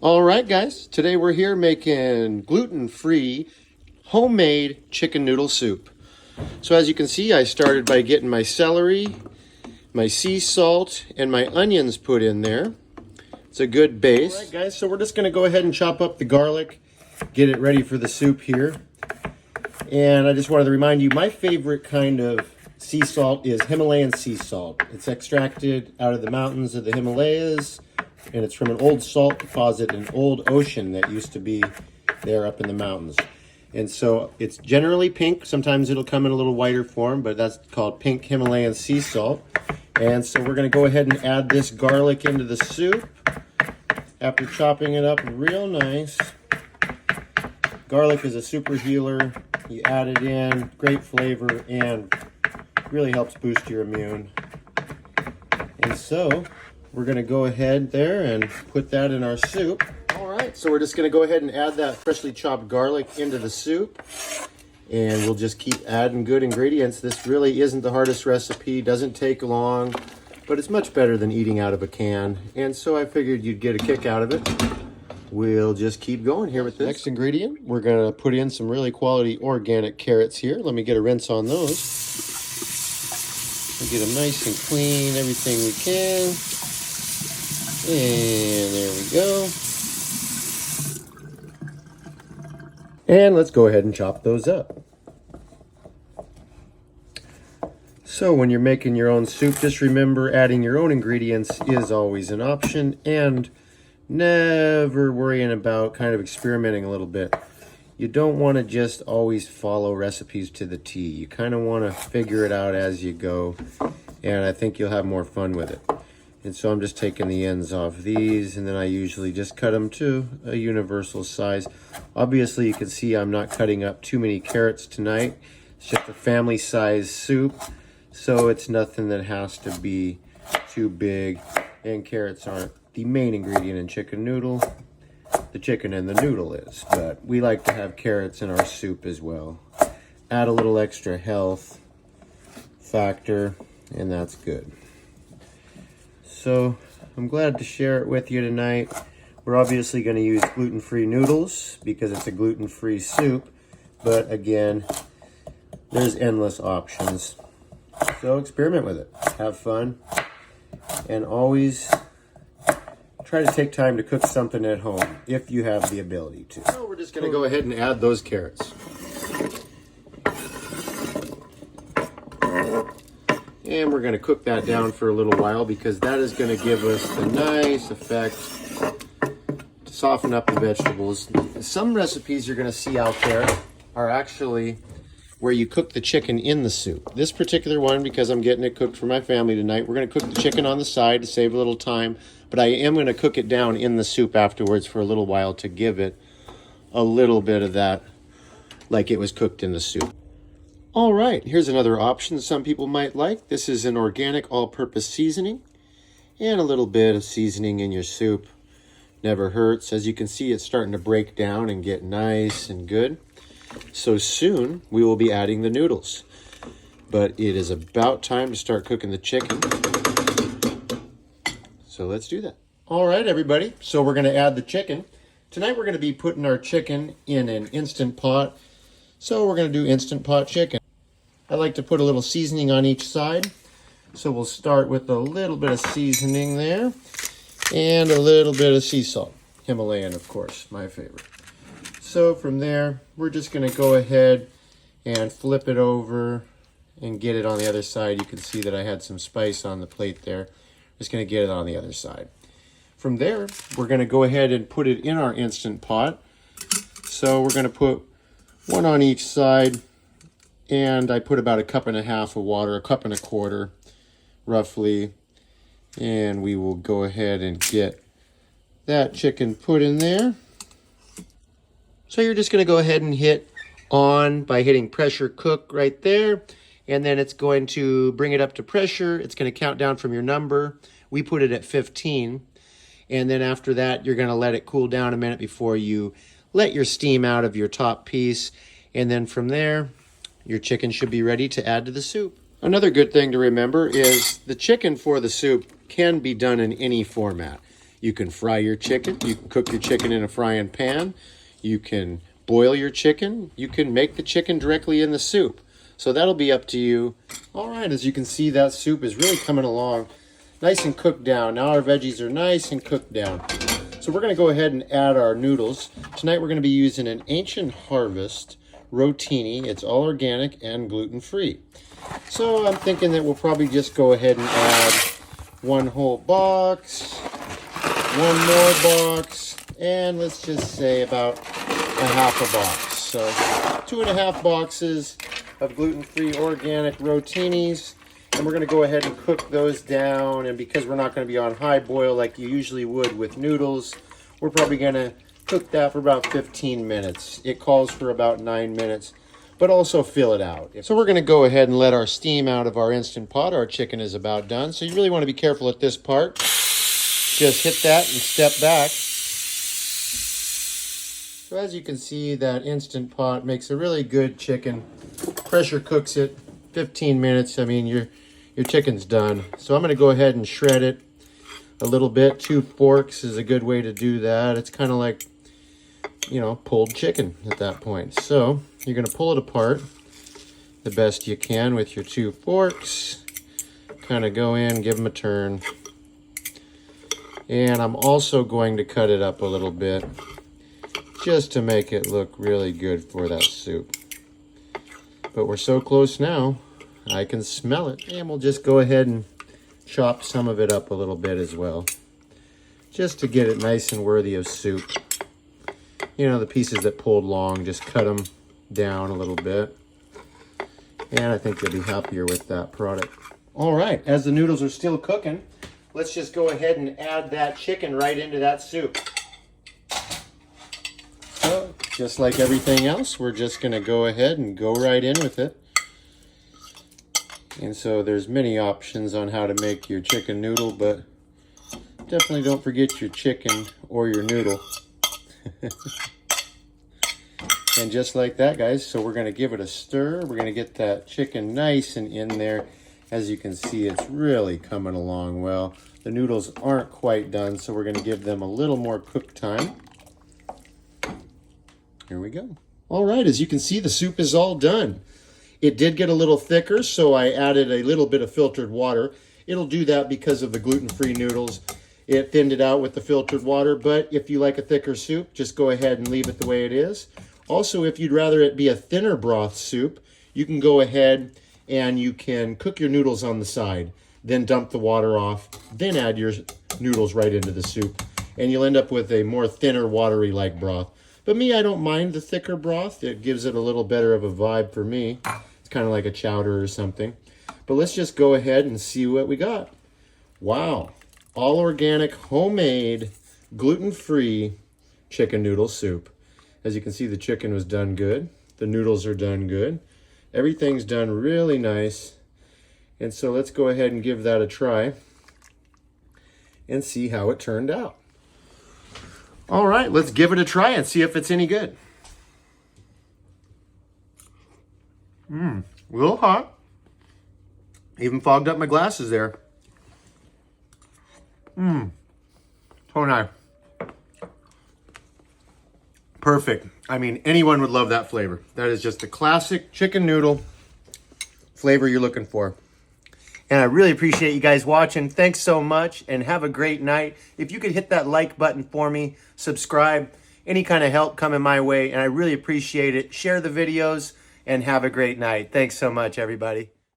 All right, guys, today we're here making gluten-free homemade chicken noodle soup. So as you can see, I started by getting my celery, my sea salt, and my onions put in there. It's a good base. All right, guys, so we're just gonna go ahead and chop up the garlic, get it ready for the soup here. And I just wanted to remind you, my favorite kind of sea salt is Himalayan sea salt. It's extracted out of the mountains of the Himalayas, and it's from an old salt deposit in an old ocean that used to be there up in the mountains. And so it's generally pink. Sometimes it'll come in a little whiter form, but that's called pink Himalayan sea salt. And so we're going to go ahead and add this garlic into the soup after chopping it up real nice. Garlic is a super healer. You add it in, great flavor, and really helps boost your immune. And so we're going to go ahead there and put that in our soup. All right, so we're just going to go ahead and add that freshly chopped garlic into the soup. And we'll just keep adding good ingredients. This really isn't the hardest recipe, doesn't take long, but it's much better than eating out of a can. And so I figured you'd get a kick out of it. We'll just keep going here with this. Next ingredient, we're going to put in some really quality organic carrots here. Let me get a rinse on those. We'll get them nice and clean, everything we can. And there we go. And let's go ahead and chop those up. So when you're making your own soup, just remember adding your own ingredients is always an option, and never worrying about kind of experimenting a little bit. You don't want to just always follow recipes to the T. You kind of want to figure it out as you go, and I think you'll have more fun with it. And so I'm just taking the ends off these, and then I usually just cut them to a universal size. Obviously, you can see I'm not cutting up too many carrots tonight. It's just a family size soup, so it's nothing that has to be too big. And carrots aren't the main ingredient in chicken noodle. The chicken and the noodle is, but we like to have carrots in our soup as well. Add a little extra health factor, and that's good. So I'm glad to share it with you tonight. We're obviously going to use gluten-free noodles because it's a gluten-free soup, but again, there's endless options. So experiment with it, have fun, and always try to take time to cook something at home if you have the ability to. So we're just going to go ahead and add those carrots. And we're going to cook that down for a little while because that is going to give us the nice effect to soften up the vegetables. Some recipes you're going to see out there are actually where you cook the chicken in the soup. This particular one, because I'm getting it cooked for my family tonight, we're going to cook the chicken on the side to save a little time, but I am going to cook it down in the soup afterwards for a little while to give it a little bit of that like it was cooked in the soup. All right, here's another option some people might like. This is an organic all-purpose seasoning, and a little bit of seasoning in your soup never hurts. As you can see, it's starting to break down and get nice and good. So soon we will be adding the noodles, but it is about time to start cooking the chicken. So let's do that. All right, everybody, so we're going to add the chicken. Tonight we're going to be putting our chicken in an Instant Pot. So we're going to do Instant Pot chicken. I like to put a little seasoning on each side. So we'll start with a little bit of seasoning there and a little bit of sea salt. Himalayan, of course, my favorite. So from there, we're just going to go ahead and flip it over and get it on the other side. You can see that I had some spice on the plate there. Just going to get it on the other side. From there, we're going to go ahead and put it in our Instant Pot. So we're going to put one on each side, and I put about 1.5 cups of water, 1.25 cups roughly, and we will go ahead and get that chicken put in there. So you're just going to go ahead and hit on by hitting pressure cook right there, and then it's going to bring it up to pressure. It's going to count down from your number. We put it at 15, and then after that you're going to let it cool down a minute before you let your steam out of your top piece, and then from there, your chicken should be ready to add to the soup. Another good thing to remember is the chicken for the soup can be done in any format. You can fry your chicken. You can cook your chicken in a frying pan. You can boil your chicken. You can make the chicken directly in the soup. So that'll be up to you. All right, as you can see, that soup is really coming along nice and cooked down. Now our veggies are nice and cooked down. So we're going to go ahead and add our noodles. Tonight we're going to be using an Ancient Harvest rotini. It's all organic and gluten-free. So I'm thinking that we'll probably just go ahead and add one whole box, one more box, and let's just say about a half a box. So 2.5 boxes of gluten-free organic rotinis. And we're going to go ahead and cook those down. And because we're not going to be on high boil like you usually would with noodles, we're probably going to cook that for about 15 minutes. It calls for about 9 minutes, but also fill it out. So we're going to go ahead and let our steam out of our Instant Pot. Our chicken is about done. So you really want to be careful at this part. Just hit that and step back. So as you can see, that Instant Pot makes a really good chicken. Pressure cooks it 15 minutes. I mean, your chicken's done. So I'm going to go ahead and shred it a little bit. 2 forks is a good way to do that. It's kind of like, you know, pulled chicken at that point. So you're going to pull it apart the best you can with your 2 forks. Kind of go in, give them a turn. And I'm also going to cut it up a little bit just to make it look really good for that soup. But we're so close now, I can smell it. And we'll just go ahead and chop some of it up a little bit as well, just to get it nice and worthy of soup. You know, the pieces that pulled long, just cut them down a little bit. And I think you'll be happier with that product. All right, as the noodles are still cooking, let's just go ahead and add that chicken right into that soup. So, just like everything else, we're just going to go ahead and go right in with it. And so there's many options on how to make your chicken noodle, but definitely don't forget your chicken or your noodle. And just like that, guys, so we're going to give it a stir. We're going to get that chicken nice and in there. As you can see, it's really coming along well. The noodles aren't quite done, so we're going to give them a little more cook time. Here we go. All right, as you can see, the soup is all done. It did get a little thicker, so I added a little bit of filtered water. It'll do that because of the gluten-free noodles. It thinned it out with the filtered water, but if you like a thicker soup, just go ahead and leave it the way it is. Also, if you'd rather it be a thinner broth soup, you can go ahead and you can cook your noodles on the side, then dump the water off, then add your noodles right into the soup, and you'll end up with a more thinner, watery-like broth. But me, I don't mind the thicker broth. It gives it a little better of a vibe for me. It's kind of like a chowder or something. But let's just go ahead and see what we got. Wow. All organic, homemade, gluten-free chicken noodle soup. As you can see, the chicken was done good. The noodles are done good. Everything's done really nice. And so let's go ahead and give that a try and see how it turned out. All right, let's give it a try and see if it's any good. A little hot. Even fogged up my glasses there. So nice. Perfect. I mean, anyone would love that flavor. That is just the classic chicken noodle flavor you're looking for. And I really appreciate you guys watching. Thanks so much and have a great night. If you could hit that like button for me, subscribe, any kind of help coming my way, and I really appreciate it. Share the videos and have a great night. Thanks so much, everybody.